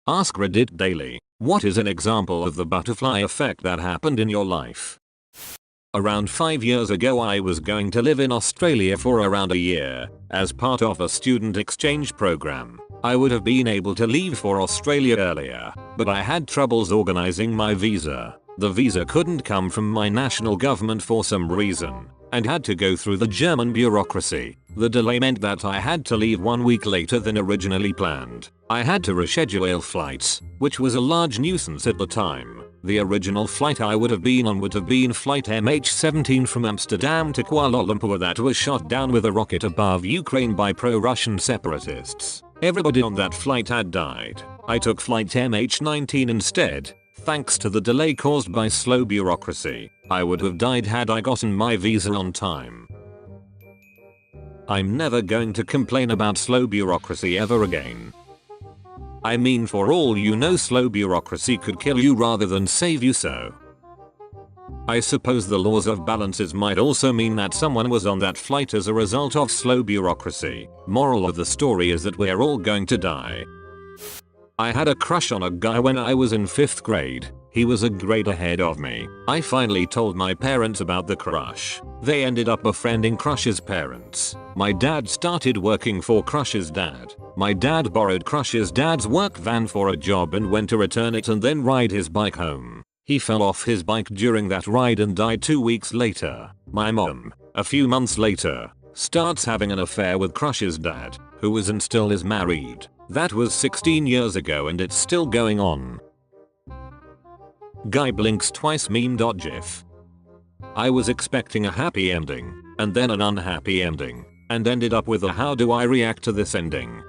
AskReddit Daily. What is an example of the butterfly effect that happened in your life? Around 5 years ago I was going to live in Australia for around a year, as part of a student exchange program. I would have been able to leave for Australia earlier, but I had troubles organizing my visa. The visa couldn't come from my national government for some reason, and had to go through the German bureaucracy. The delay meant that I had to leave 1 week later than originally planned. I had to reschedule flights, which was a large nuisance at the time. The original flight I would have been on would have been flight MH17 from Amsterdam to Kuala Lumpur that was shot down with a rocket above Ukraine by pro-Russian separatists. Everybody on that flight had died. I took flight MH19 instead. Thanks to the delay caused by slow bureaucracy, I would have died had I gotten my visa on time. I'm never going to complain about slow bureaucracy ever again. I mean, for all you know, slow bureaucracy could kill you rather than save you, so I suppose the laws of balances might also mean that someone was on that flight as a result of slow bureaucracy. Moral of the story is that we're all going to die. I had a crush on a guy when I was in 5th grade. He was a grade ahead of me. I finally told my parents about the crush. They ended up befriending crush's parents. My dad started working for crush's dad. My dad borrowed crush's dad's work van for a job and went to return it and then ride his bike home. He fell off his bike during that ride and died 2 weeks later. My mom, a few months later, starts having an affair with crush's dad, who was and still is married. That was 16 years ago and it's still going on. Guy blinks twice meme.gif. I was expecting a happy ending, and then an unhappy ending, and ended up with a how do I react to this ending.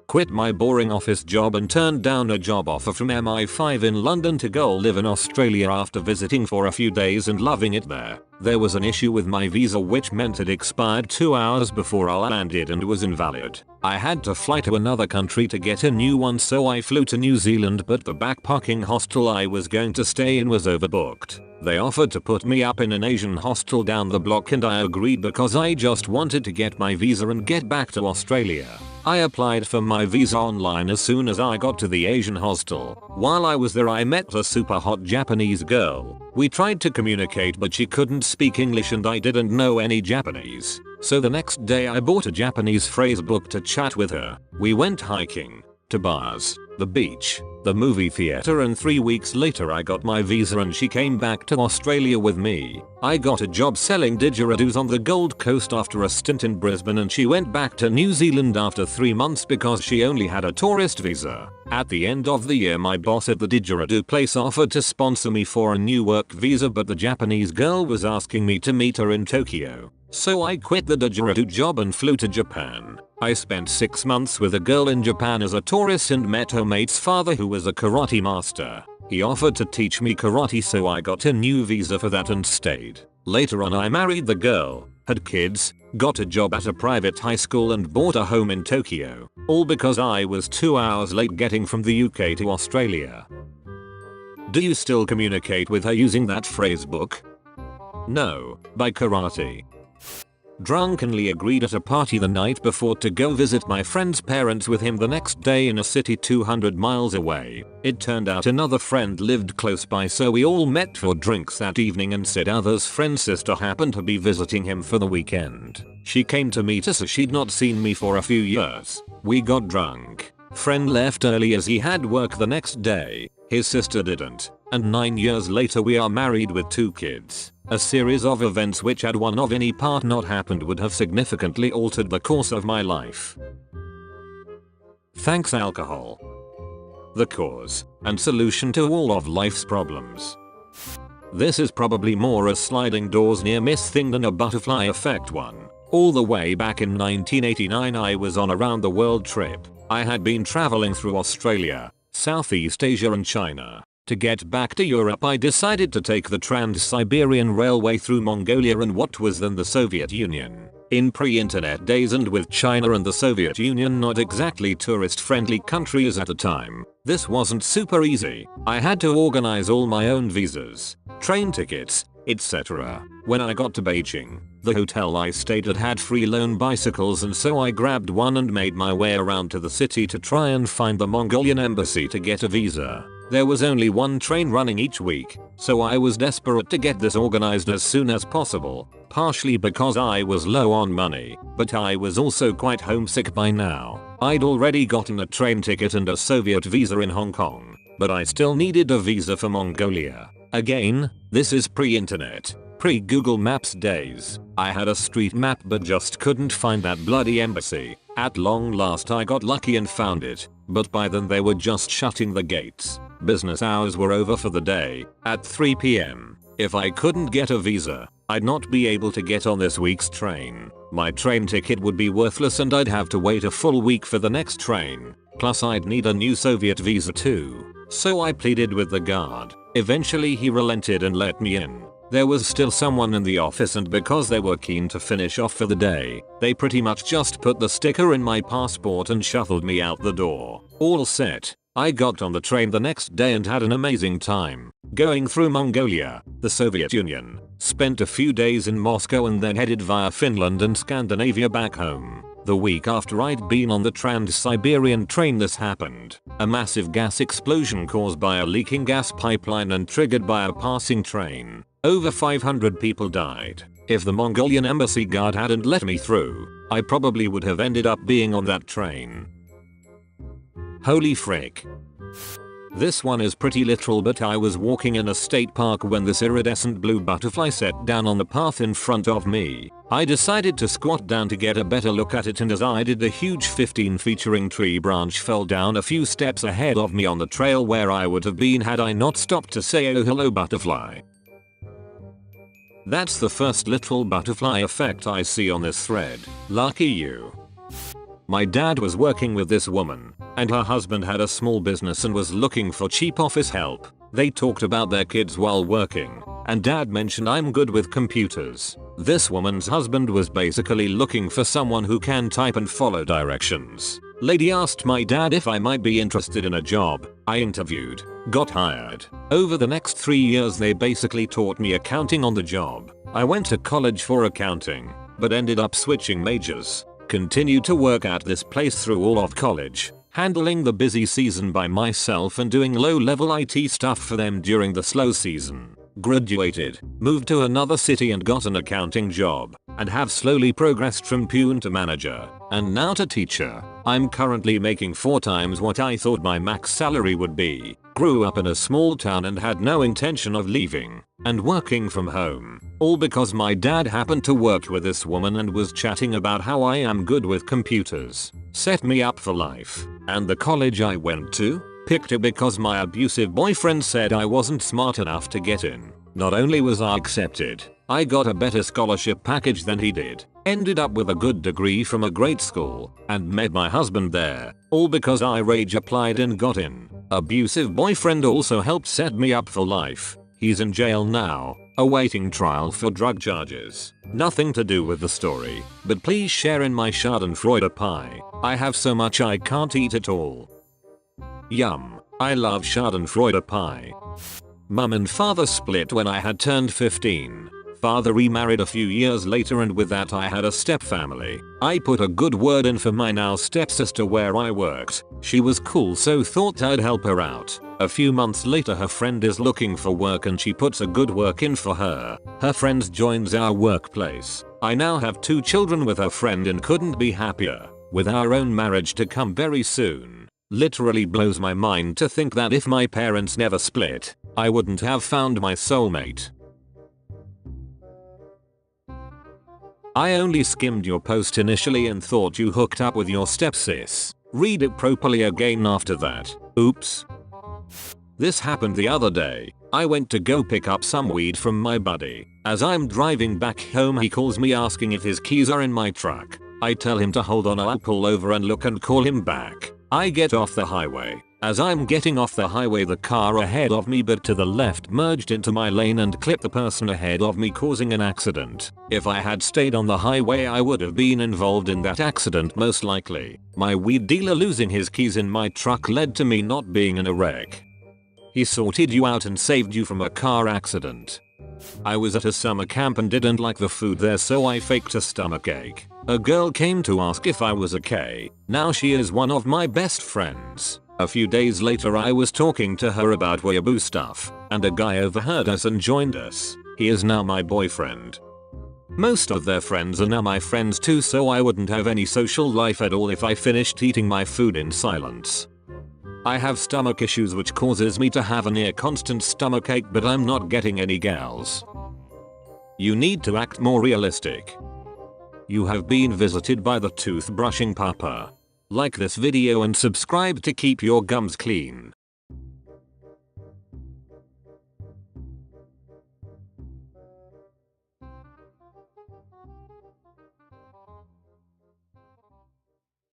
Quit my boring office job and turned down a job offer from MI5 in London to go live in Australia after visiting for a few days and loving it there. There was an issue with my visa which meant it expired 2 hours before I landed and was invalid. I had to fly to another country to get a new one, so I flew to New Zealand, but the backpacking hostel I was going to stay in was overbooked. They offered to put me up in an Asian hostel down the block and I agreed because I just wanted to get my visa and get back to Australia. I applied for my visa online as soon as I got to the Asian hostel. While I was there I met a super hot Japanese girl. We tried to communicate but she couldn't speak English and I didn't know any Japanese. So the next day I bought a Japanese phrase book to chat with her. We went hiking, to bars, the beach, the movie theater, and 3 weeks later I got my visa and she came back to Australia with me. I got a job selling didgeridoos on the Gold Coast after a stint in Brisbane and she went back to New Zealand after 3 months because she only had a tourist visa. At the end of the year my boss at the didgeridoo place offered to sponsor me for a new work visa, but the Japanese girl was asking me to meet her in Tokyo. So I quit the didgeridoo job and flew to Japan. I spent 6 months with a girl in Japan as a tourist and met her mate's father who was a karate master. He offered to teach me karate, so I got a new visa for that and stayed. Later on I married the girl, had kids, got a job at a private high school and bought a home in Tokyo. All because I was 2 hours late getting from the UK to Australia. Do you still communicate with her using that phrase book? No, by karate. Drunkenly agreed at a party the night before to go visit my friend's parents with him the next day in a city 200 miles away. It turned out another friend lived close by, so we all met for drinks that evening and said other's friend's sister happened to be visiting him for the weekend. She came to meet us as she'd not seen me for a few years. We got drunk. Friend left early as he had work the next day. His sister didn't. And 9 years later we are married with 2 kids. A series of events which, had one of any part not happened, would have significantly altered the course of my life. Thanks alcohol. The cause and solution to all of life's problems. This is probably more a sliding doors near miss thing than a butterfly effect one. All the way back in 1989 I was on a round the world trip. I had been traveling through Australia, Southeast Asia and China. To get back to Europe I decided to take the Trans-Siberian Railway through Mongolia and what was then the Soviet Union. In pre-internet days and with China and the Soviet Union not exactly tourist-friendly countries at the time, this wasn't super easy. I had to organize all my own visas, train tickets, etc. When I got to Beijing, the hotel I stayed at had free loan bicycles, and so I grabbed one and made my way around to the city to try and find the Mongolian embassy to get a visa. There was only one train running each week, so I was desperate to get this organized as soon as possible, partially because I was low on money, but I was also quite homesick by now. I'd already gotten a train ticket and a Soviet visa in Hong Kong, but I still needed a visa for Mongolia. Again, this is pre-internet, pre-Google Maps days. I had a street map but just couldn't find that bloody embassy. At long last I got lucky and found it, but by then they were just shutting the gates. Business hours were over for the day, at 3 PM. If I couldn't get a visa, I'd not be able to get on this week's train. My train ticket would be worthless and I'd have to wait a full week for the next train. Plus I'd need a new Soviet visa too. So I pleaded with the guard. Eventually he relented and let me in. There was still someone in the office, and because they were keen to finish off for the day, they pretty much just put the sticker in my passport and shuffled me out the door. All set. I got on the train the next day and had an amazing time. Going through Mongolia, the Soviet Union, spent a few days in Moscow and then headed via Finland and Scandinavia back home. The week after I'd been on the Trans-Siberian train, this happened. A massive gas explosion caused by a leaking gas pipeline and triggered by a passing train. Over 500 people died. If the Mongolian embassy guard hadn't let me through, I probably would have ended up being on that train. Holy frick. This one is pretty literal, but I was walking in a state park when this iridescent blue butterfly sat down on the path in front of me. I decided to squat down to get a better look at it, and as I did, a huge 15-featuring tree branch fell down a few steps ahead of me on the trail where I would have been had I not stopped to say oh hello butterfly. That's the first literal butterfly effect I see on this thread. Lucky you. My dad was working with this woman, and her husband had a small business and was looking for cheap office help. They talked about their kids while working, and dad mentioned I'm good with computers. This woman's husband was basically looking for someone who can type and follow directions. Lady asked my dad if I might be interested in a job. I interviewed, got hired. Over the next 3 years they basically taught me accounting on the job. I went to college for accounting, but ended up switching majors. Continued to work at this place through all of college, handling the busy season by myself and doing low-level IT stuff for them during the slow season. Graduated, moved to another city and got an accounting job, and have slowly progressed from peon to manager, and now to teacher. I'm currently making 4 times what I thought my max salary would be. Grew up in a small town and had no intention of leaving, and working from home. All because my dad happened to work with this woman and was chatting about how I am good with computers. Set me up for life. And the college I went to? Picked it because my abusive boyfriend said I wasn't smart enough to get in. Not only was I accepted, I got a better scholarship package than he did. Ended up with a good degree from a great school, and met my husband there. All because I rage applied and got in. Abusive boyfriend also helped set me up for life. He's in jail now, awaiting trial for drug charges. Nothing to do with the story, but please share in my schadenfreude pie. I have so much I can't eat it all. Yum. I love schadenfreude pie. Mum and father split when I had turned 15. Father remarried a few years later, and with that I had a stepfamily. I put a good word in for my now stepsister where I worked. She was cool, so thought I'd help her out. A few months later her friend is looking for work and she puts a good work in for her. Her friend joins our workplace. I now have 2 children with her friend and couldn't be happier. With our own marriage to come very soon. Literally blows my mind to think that if my parents never split, I wouldn't have found my soulmate. I only skimmed your post initially and thought you hooked up with your stepsis. Read it properly again after that. Oops. This happened the other day. I went to go pick up some weed from my buddy. As I'm driving back home he calls me asking if his keys are in my truck. I tell him to hold on, I'll pull over and look and call him back. I get off the highway. As I'm getting off the highway the car ahead of me but to the left merged into my lane and clipped the person ahead of me, causing an accident. If I had stayed on the highway I would have been involved in that accident most likely. My weed dealer losing his keys in my truck led to me not being in a wreck. He sorted you out and saved you from a car accident. I was at a summer camp and didn't like the food there, so I faked a stomachache. A girl came to ask if I was okay. Now she is one of my best friends. A few days later I was talking to her about weeaboo stuff, and a guy overheard us and joined us. He is now my boyfriend. Most of their friends are now my friends too, so I wouldn't have any social life at all if I finished eating my food in silence. I have stomach issues which causes me to have a near constant stomachache, but I'm not getting any gals. You need to act more realistic. You have been visited by the toothbrushing papa. Like this video and subscribe to keep your gums clean.